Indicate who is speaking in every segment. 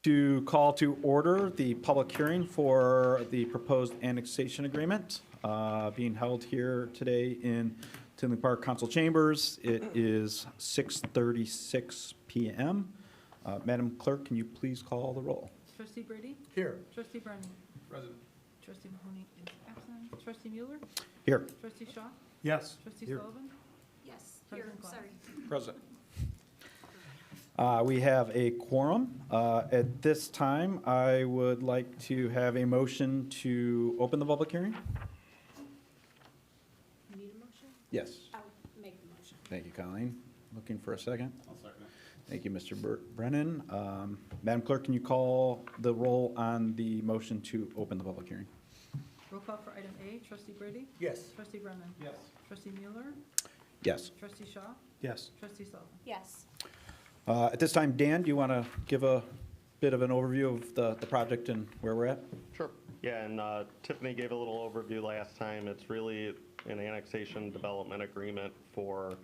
Speaker 1: To call to order the public hearing for the proposed annexation agreement being held here today in Tinley Park Council Chambers. It is 6:36 p.m. Madam Clerk, can you please call the roll?
Speaker 2: Trustee Brady?
Speaker 3: Here.
Speaker 2: Trustee Brennan?
Speaker 3: Present.
Speaker 2: Trustee Mahoney is absent. Trustee Mueller?
Speaker 1: Here.
Speaker 2: Trustee Shaw?
Speaker 3: Yes.
Speaker 2: Trustee
Speaker 1: Here.
Speaker 2: Sullivan?
Speaker 4: Yes, here,
Speaker 2: President Glass.
Speaker 4: sorry.
Speaker 1: Present. We have a quorum. At this time, I would like to have a motion to open the public hearing.
Speaker 4: Need a motion?
Speaker 1: Yes.
Speaker 4: I'll make the motion.
Speaker 1: Thank you, Colleen. Looking for a second.
Speaker 3: I'll second it.
Speaker 1: Thank you, Mr. Brennan. Madam Clerk, can you call the roll on the motion to open the public hearing?
Speaker 2: Roll call for item A, Trustee Brady?
Speaker 3: Yes.
Speaker 2: Trustee Brennan?
Speaker 3: Yes.
Speaker 2: Trustee Mueller?
Speaker 1: Yes.
Speaker 2: Trustee Shaw?
Speaker 3: Yes.
Speaker 2: Trustee Sullivan?
Speaker 4: Yes.
Speaker 1: At this time, Dan, do you want to give a bit of an overview of the project and where we're at?
Speaker 5: Sure. Yeah, and Tiffany gave a little overview last time. It's really an annexation development agreement for,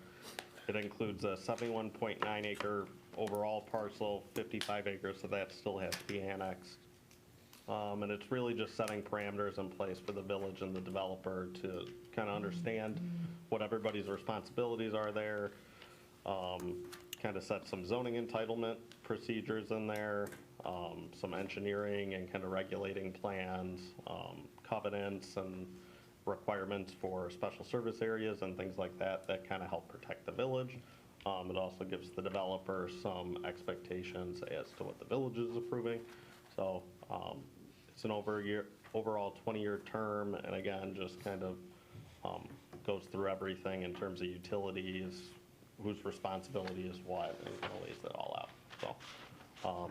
Speaker 5: it includes a 71.9 acre overall parcel, 55 acres, so that still has to be annexed. And it's really just setting parameters in place for the village and the developer to kind of understand what everybody's responsibilities are there. Kind of set some zoning entitlement procedures in there, some engineering and kind of regulating plans, covenants and requirements for special service areas and things like that that kind of help protect the village. It also gives the developer some expectations as to what the village is approving. So it's an overall 20-year term, and again, just kind of goes through everything in terms of utilities, whose responsibility is what, and kind of lays it all out. So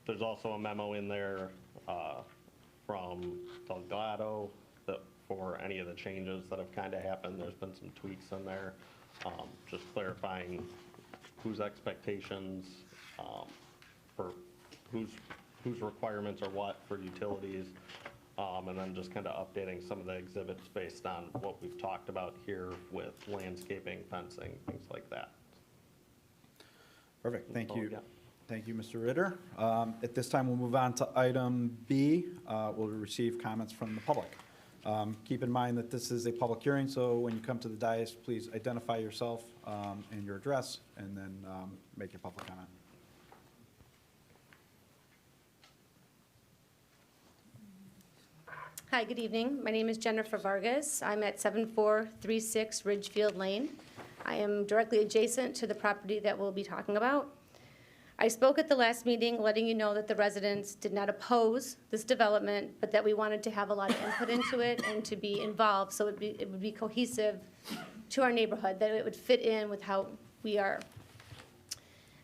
Speaker 5: there's also a memo in there from Delgado that for any of the changes that have kind of happened. There's been some tweaks in there, just clarifying whose expectations for whose requirements are what for utilities, and then just kind of updating some of the exhibits based on what we've talked about here with landscaping, fencing, things like that.
Speaker 1: Perfect, thank
Speaker 5: That's all
Speaker 1: you.
Speaker 5: we got.
Speaker 1: Thank you, Mr. Ritter. At this time, we'll move on to item B. We'll receive comments from the public. Keep in mind that this is a public hearing, so when you come to the dais, please identify yourself and your address, and then make your public comment.
Speaker 6: Hi, good evening. My name is Jennifer Vargas. I'm at 7436 Ridgefield Lane. I am directly adjacent to the property that we'll be talking about. I spoke at the last meeting letting you know that the residents did not oppose this development, but that we wanted to have a lot of input into it and to be involved so it would be cohesive to our neighborhood, that it would fit in with how we are.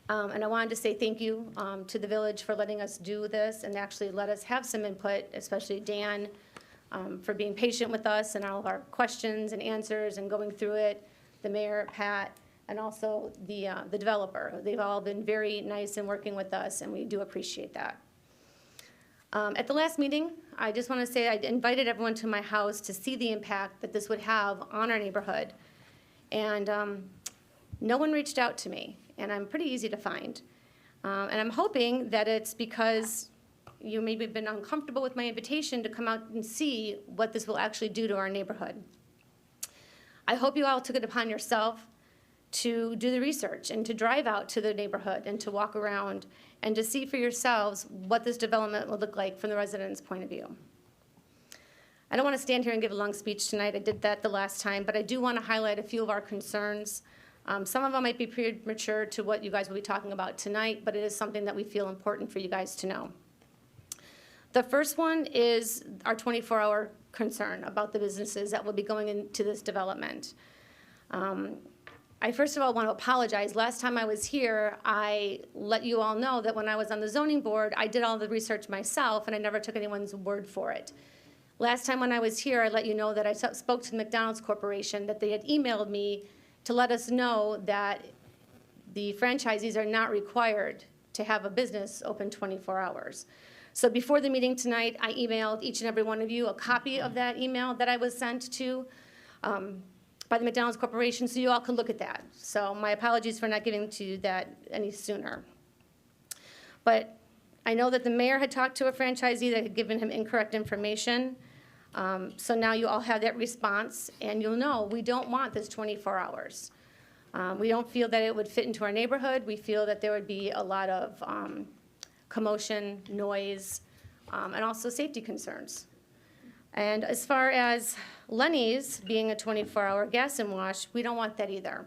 Speaker 6: And I wanted to say thank you to the village for letting us do this and actually let us have some input, especially Dan, for being patient with us and all of our questions and answers and going through it, the mayor, Pat, and also the developer. They've all been very nice in working with us, and we do appreciate that. At the last meeting, I just want to say I invited everyone to my house to see the impact that this would have on our neighborhood. And no one reached out to me, and I'm pretty easy to find. And I'm hoping that it's because you maybe have been uncomfortable with my invitation to come out and see what this will actually do to our neighborhood. I hope you all took it upon yourself to do the research and to drive out to the neighborhood and to walk around and to see for yourselves what this development will look like from the residents' point of view. I don't want to stand here and give a long speech tonight. I did that the last time, but I do want to highlight a few of our concerns. Some of them might be premature to what you guys will be talking about tonight, but it is something that we feel important for you guys to know. The first one is our 24-hour concern about the businesses that will be going into this development. I first of all want to apologize. Last time I was here, I let you all know that when I was on the zoning board, I did all the research myself and I never took anyone's word for it. Last time when I was here, I let you know that I spoke to the McDonald's Corporation, that they had emailed me to let us know that the franchisees are not required to have a business open 24 hours. So before the meeting tonight, I emailed each and every one of you a copy of that email that I was sent to by the McDonald's Corporation, so you all can look at that. So my apologies for not getting to that any sooner. But I know that the mayor had talked to a franchisee that had given him incorrect information. So now you all have that response, and you'll know, we don't want this 24 hours. We don't feel that it would fit into our neighborhood. We feel that there would be a lot of commotion, noise, and also safety concerns. And as far as Lenny's being a 24-hour gas and wash, we don't want that either.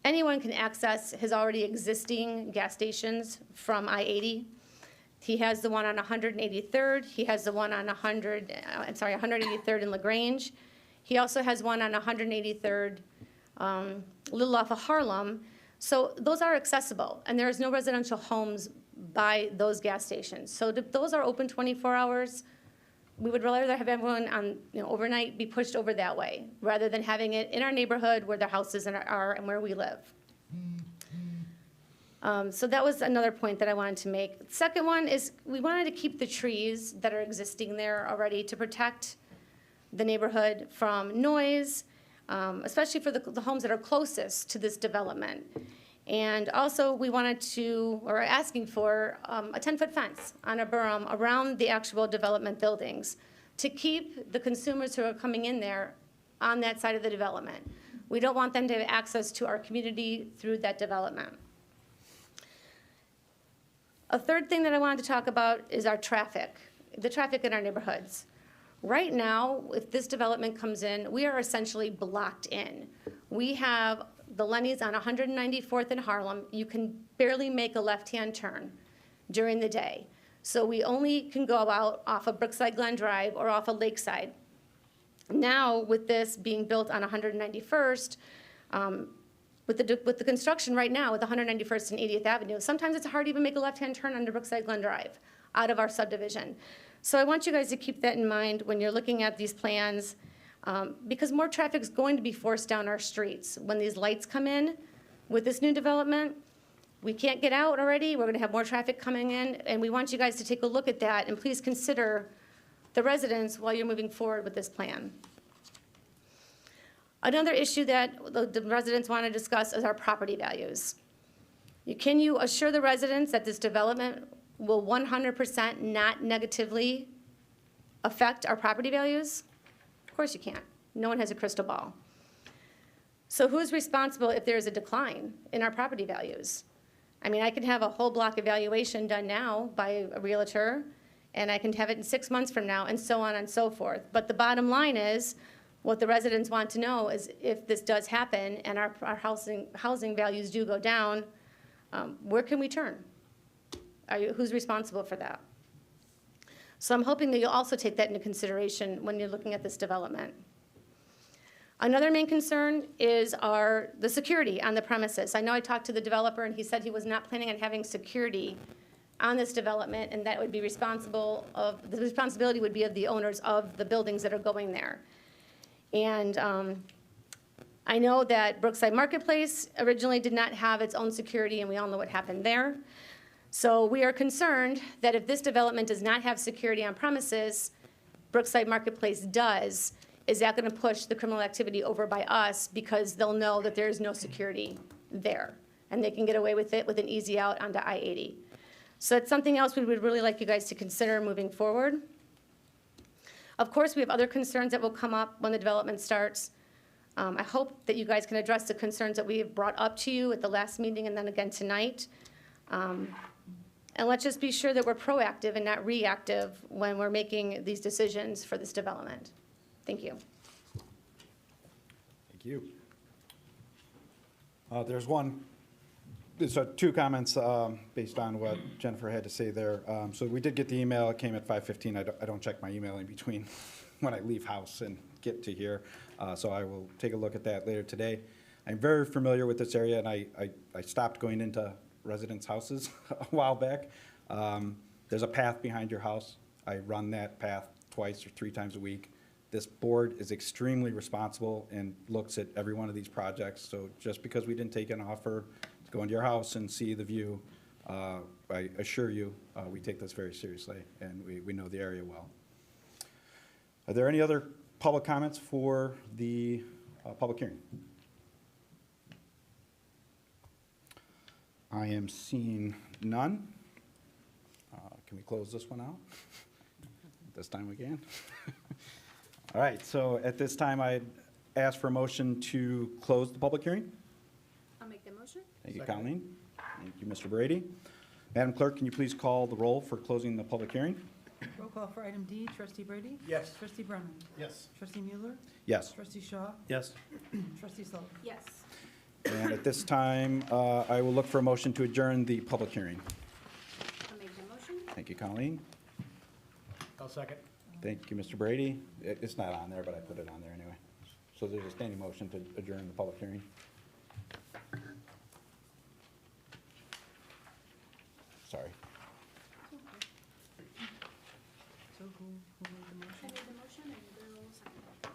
Speaker 6: Anyone can access his already existing gas stations from I-80. He has the one on 183rd. He has the one on 183rd in LaGrange. He also has one on 183rd, a little off of Harlem. So those are accessible, and there is no residential homes by those gas stations. So those are open 24 hours. We would rather have everyone on, overnight be pushed over that way, rather than having it in our neighborhood where their houses are and where we live. So that was another point that I wanted to make. Second one is we wanted to keep the trees that are existing there already to protect the neighborhood from noise, especially for the homes that are closest to this development. And also, we wanted to, or are asking for, a 10-foot fence on a berm around the actual development buildings to keep the consumers who are coming in there on that side of the development. We don't want them to have access to our community through that development. A third thing that I wanted to talk about is our traffic, the traffic in our neighborhoods. Right now, if this development comes in, we are essentially blocked in. We have the Lenny's on 194th in Harlem. You can barely make a left-hand turn during the day. So we only can go out off of Brookside Glen Drive or off of Lakeside. Now, with this being built on 191st, with the construction right now with 191st and 80th Avenue, sometimes it's hard to even make a left-hand turn onto Brookside Glen Drive out of our subdivision. So I want you guys to keep that in mind when you're looking at these plans, because more traffic is going to be forced down our streets. When these lights come in with this new development, we can't get out already. We're going to have more traffic coming in, and we want you guys to take a look at that, and please consider the residents while you're moving forward with this plan. Another issue that the residents want to discuss is our property values. Can you assure the residents that this development will 100% not negatively affect our property values? Of course you can't. No one has a crystal ball. So who's responsible if there's a decline in our property values? I mean, I can have a whole block evaluation done now by a realtor, and I can have it in 6 months from now, and so on and so forth. But the bottom line is, what the residents want to know is if this does happen and our housing values do go down, where can we turn? Who's responsible for that? So I'm hoping that you'll also take that into consideration when you're looking at this development. Another main concern is the security on the premises. I know I talked to the developer, and he said he was not planning on having security on this development, and that would be the responsibility would be of the owners of the buildings that are going there. And I know that Brookside Marketplace originally did not have its own security, and we all know what happened there. So we are concerned that if this development does not have security on premises, Brookside Marketplace does, is that going to push the criminal activity over by us because they'll know that there is no security there, and they can get away with it with an easy out onto I-80. So it's something else we would really like you guys to consider moving forward. Of course, we have other concerns that will come up when the development starts. I hope that you guys can address the concerns that we have brought up to you at the last meeting and then again tonight. And let's just be sure that we're proactive and not reactive when we're making these decisions for this development. Thank you.
Speaker 1: Thank you. There's two comments based on what Jennifer had to say there. So we did get the email. It came at 5:15. I don't check my email in between when I leave house and get to here. So I will take a look at that later today. I'm very familiar with this area, and I stopped going into residents' houses a while back. There's a path behind your house. I run that path twice or 3 times a week. This board is extremely responsible and looks at every one of these projects. So just because we didn't take an offer to go into your house and see the view, I assure you, we take this very seriously, and we know the area well. Are there any other public comments for the public hearing? I am seeing none. Can we close this one out? This time we can. All right, so at this time, I'd ask for a motion to close the public hearing.
Speaker 4: I'll make the motion.
Speaker 1: Thank you, Colleen. Thank you, Mr. Brady. Madam Clerk, can you please call the roll for closing the public hearing?
Speaker 2: Roll call for item D, trustee Brady?
Speaker 3: Yes.
Speaker 2: Trustee Brennan?
Speaker 3: Yes.
Speaker 2: Trustee Mueller?
Speaker 1: Yes.
Speaker 2: Trustee Shaw?
Speaker 3: Yes.
Speaker 2: Trustee Sullivan?
Speaker 4: Yes.
Speaker 1: And at this time, I will look for a motion to adjourn the public hearing.
Speaker 4: I'll make the motion.
Speaker 1: Thank you, Colleen.
Speaker 3: I'll second.
Speaker 1: Thank you, Mr. Brady. It's not on there, but I put it on there anyway. So there's a standing motion to adjourn the public hearing. Sorry.
Speaker 2: So who made the
Speaker 4: I
Speaker 2: motion?
Speaker 4: made the motion and Bill seconded.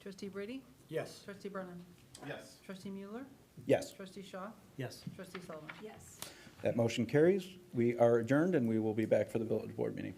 Speaker 2: Trustee Brady?
Speaker 3: Yes.
Speaker 2: Trustee Brennan?
Speaker 3: Yes.
Speaker 2: Trustee Mueller?
Speaker 1: Yes,
Speaker 2: Trustee Shaw?
Speaker 3: Yes.
Speaker 2: Trustee Sullivan?
Speaker 4: Yes.
Speaker 1: that motion carries. We are adjourned, and we will be back for the village board meeting.